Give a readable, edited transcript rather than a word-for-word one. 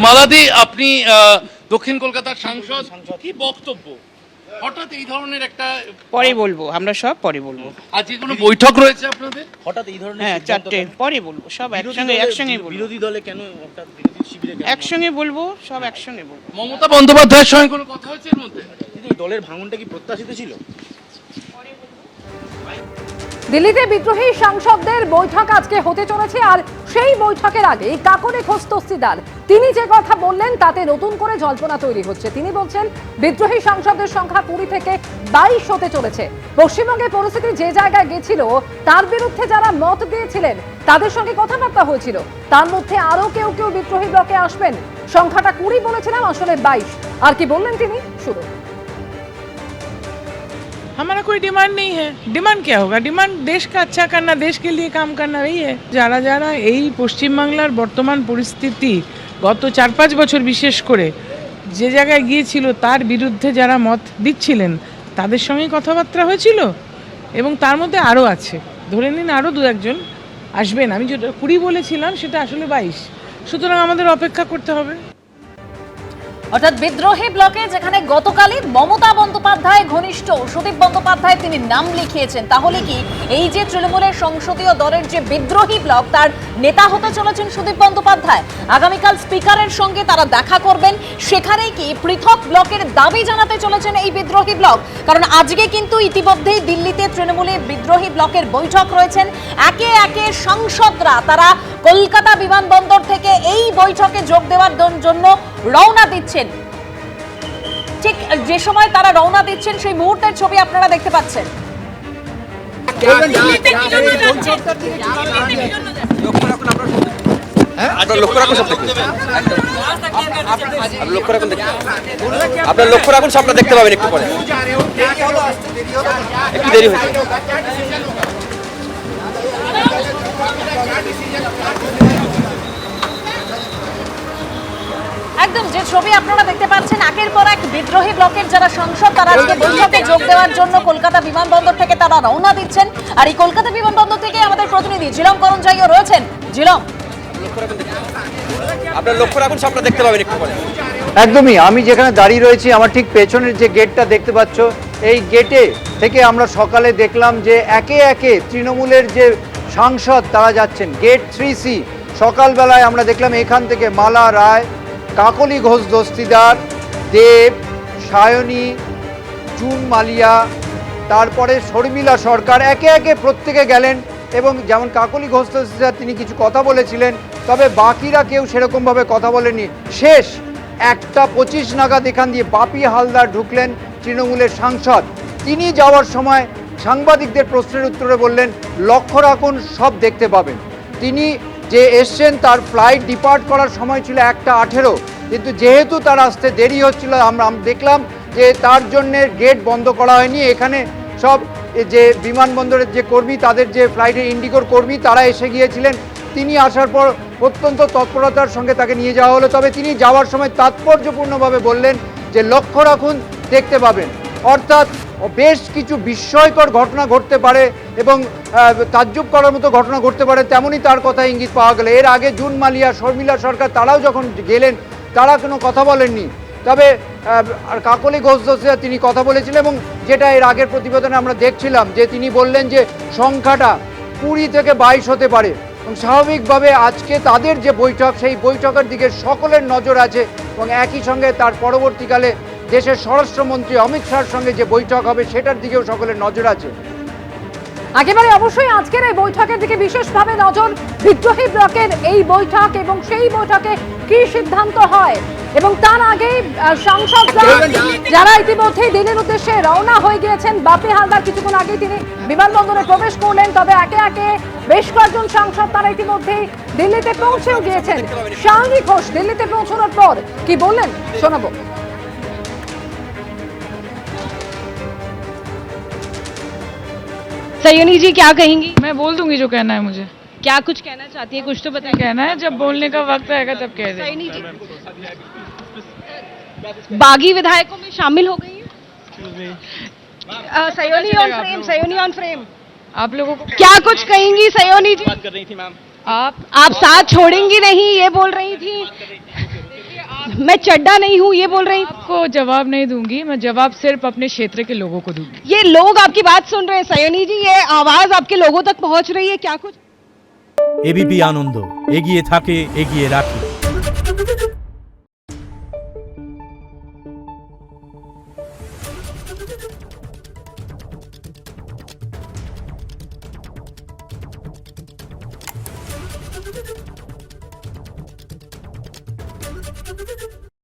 মালাদি, আপনি দক্ষিণ কলকাতার সাংসদ, কি বক্তব্য? হঠাৎ এই ধরনের একটা পরে বলবো, আমরা সব পরে বলবো। আজকে কোনো বৈঠক রয়েছে আপনাদের? হঠাৎ এই ধরনের হ্যাঁ, সিদ্ধান্ত চারটে কেন? পরে বলবো, সব একসঙ্গে বলবো। বিরোধী দলে কেন হঠাৎ বিরোধী শিবিরে কেন? একসঙ্গে বলবো, সব একসঙ্গে বলবো। মমতা বন্দ্যোপাধ্যায়ের সঙ্গে কোনো কথা হয়েছে এর মধ্যে? কিন্তু এই দলের ভাঙনটা কি প্রত্যাশিত ছিল? দিল্লিতে বিদ্রোহী সাংসদদের বৈঠক আজকে হতে চলেছে, আর সেই বৈঠকের আগে কাকনে ঘোষ দস্তিদার তিনি যে কথা বললেন তাতে নতুন করে জল্পনা তৈরি হচ্ছে। তিনি বলছেন বিদ্রোহী সাংসদদের সংখ্যা 20 থেকে 22 হতে চলেছে। পশ্চিমবঙ্গের পরিস্থিতি যে জায়গায় গেছিল তার বিরুদ্ধে যারা মত দিয়েছিলেন তাদের সঙ্গে কথাবার্তা হয়েছিল, তার মধ্যে আরো কেউ কেউ বিদ্রোহী ব্লকে আসবেন। সংখ্যাটা 20 বলেছিলাম, আসলে 22। আর কি বললেন তিনি, শুনুন। हमारा कोई डिमांड नहीं है। डिमांड क्या होगा? डिमांड देश का अच्छा करना, देश के लिए काम करना, वही है। যারা যারা এই পশ্চিমবাংলার বর্তমান পরিস্থিতি গত 4-5 বছর বিশেষ করে যে জায়গায় গিয়েছিল তার বিরুদ্ধে যারা মত দিচ্ছিলেন তাদের সঙ্গে কথাবার্তা হয়েছিল, এবং তার মধ্যে আরও আছে, ধরে নিন আরও 2-1 আসবেন। আমি যেটা 20 বলেছিলাম সেটা আসলে 22, সুতরাং আমাদের অপেক্ষা করতে হবে। অর্থাৎ বিদ্রোহী ব্লকে যেখানে গতকালই মমতা বন্দ্যোপাধ্যায় ঘনিষ্ঠ সুদীপ বন্দ্যোপাধ্যায় তিনি নাম লিখিয়েছেন, তাহলে কি এই যে তৃণমূলের সংসদীয় দলের যে বিদ্রোহী ব্লক তার নেতা হতে চলেছেন সুদীপ বন্দ্যোপাধ্যায়? আগামীকাল স্পিকারের সঙ্গে তারা দেখা করবেন, সেখানেই কি পৃথক ব্লকের দাবি জানাতে চলেছেন এই বিদ্রোহী ব্লক? কারণ আজকে কিন্তু ইতিমধ্যেই দিল্লিতে তৃণমূলের বিদ্রোহী ব্লকের বৈঠক রয়েছেন। একে একে সাংসদরা তারা কলকাতা বিমানবন্দর থেকে এই বৈঠকে যোগ দেওয়ার জন্য রওনা দিচ্ছেন। ঠিক যে সময় তারা রওনা দিচ্ছেন সেই মুহূর্তের ছবি আপনারা দেখতে পাচ্ছেন। আপনার লক্ষ্য রাখুন, সবটা দেখতে পাবেন একটু পরে। একটু দেরি হয়েছে। একদম যে ছবি আপনারা দেখতে পাচ্ছেন, একের পর এক বিদ্রোহী ব্লকের যারা সাংসদ তারা আজকে বৈঠকে যোগ দেওয়ার জন্য কলকাতা বিমানবন্দর থেকে তারা রওনা দিচ্ছেন। আর এই কলকাতা বিমানবন্দর থেকে আমাদের প্রতিনিধি জিলম করঞ্জাইও রয়েছেন। জিলম, আপনার লক্ষ্য রাখুন, সবটা দেখতে পাবেন একটু পরে। একদমই, আমি যেখানে দাঁড়িয়ে রয়েছি আমার ঠিক পেছনের যে গেটটা দেখতে পাচ্ছ, এই গেটে থেকে আমরা সকালে দেখলাম যে একে একে তৃণমূলের যে সাংসদ তারা যাচ্ছেন। গেট 3C সকালবেলায় আমরা দেখলাম এখান থেকে মালা রায়, কাকলি ঘোষ দস্তিদার, দেব, সায়নী, জুন মালিয়া, তারপরে শর্মিলা সরকার, একে একে প্রত্যেকে গেলেন। এবং যেমন কাকলি ঘোষ দস্তিদার তিনি কিছু কথা বলেছিলেন, তবে বাকিরা কেউ সেরকমভাবে কথা বলেনি। শেষ 1:25 নাগাদ এখান দিয়ে বাপি হালদার ঢুকলেন, তৃণমূলের সাংসদ। তিনি যাওয়ার সময় সাংবাদিকদের প্রশ্নের উত্তরে বললেন, লক্ষ্য রাখুন, সব দেখতে পাবেন। তিনি যে এসছেন তার ফ্লাইট ডিপার্ট করার সময় ছিল 1:18, কিন্তু যেহেতু তার আসতে দেরি হচ্ছিল আমরা দেখলাম যে তার জন্য গেট বন্ধ করা হয়নি। এখানে সব যে বিমানবন্দরের যে কর্মী, তাদের যে ফ্লাইটের ইন্ডিগোর কর্মী, তারা এসে গিয়েছিলেন। তিনি আসার পর অত্যন্ত তৎপরতার সঙ্গে তাকে নিয়ে যাওয়া হলো। তবে তিনি যাওয়ার সময় তাৎপর্যপূর্ণভাবে বললেন যে লক্ষ্য রাখুন, দেখতে পাবেন। অর্থাৎ বেশ কিছু বিস্ময়কর ঘটনা ঘটতে পারে এবং তাজ্জব করার মতো ঘটনা ঘটতে পারে, তেমনই তার কথা ইঙ্গিত পাওয়া গেল। এর আগে জুন মালিয়া, শর্মিলা সরকার তারাও যখন গেলেন তারা কোনো কথা বলেননি। তবে আর কাকলি ঘোষ দস্তিদার তিনি কথা বলেছিলেন, এবং যেটা এর আগের প্রতিবেদনে আমরা দেখছিলাম যে তিনি বললেন যে সংখ্যাটা 20 থেকে 22 হতে পারে। এবং স্বাভাবিকভাবে আজকে তাদের যে বৈঠক, সেই বৈঠকের দিকে সকলের নজর আছে। এবং একই সঙ্গে তার পরবর্তীকালে দেশের স্বরাষ্ট্রমন্ত্রী অমিত শাহর সঙ্গে যে বৈঠক হবে সেটার দিকেও সকলের নজর আছে। একেবারে অবশ্যই আজকের এই বৈঠকের দিকে বিশেষভাবে নজর। বিদ্রোহী ব্লকের এই বৈঠক এবং সেই বৈঠকে কি সিদ্ধান্ত হয়, এবং তার আগেই সাংসদরা যারা ইতিমধ্যেই দিল্লির উদ্দেশ্যে রওনা হয়ে গিয়েছেন। বাপি হালদার কিছুক্ষণ আগেই তিনি বিমানবন্দরে প্রবেশ করলেন, তবে একে একে বেশ কয়েকজন সাংসদ তারা ইতিমধ্যেই দিল্লিতে পৌঁছেও গিয়েছেন। সায়নী ঘোষ দিল্লিতে পৌঁছানোর পর কি বললেন শোনাবো। सयोनी जी क्या कहेंगी? मैं बोल दूंगी जो कहना है मुझे। क्या कुछ कहना चाहती है, कुछ तो बताइए। कहना है, जब बोलने का वक्त आएगा तब कह देंगे। सयोनी जी बागी विधायकों में शामिल हो गई है। Sayoni on frame, Sayoni on frame. आप लोगों को क्या कुछ कहेंगी सयोनी जी? बात कर रही थी मैम। आप साथ छोड़ेंगी नहीं ये बोल रही थी। मैं चड्डा नहीं हूँ ये बोल रही। आपको जवाब नहीं दूंगी, मैं जवाब सिर्फ अपने क्षेत्र के लोगों को दूंगी। ये लोग आपकी बात सुन रहे हैं सयोनी जी, ये आवाज आपके लोगों तक पहुंच रही है क्या कुछ? এবিপি আনন্দ এগিয়ে থাকে এগিয়ে রাখে।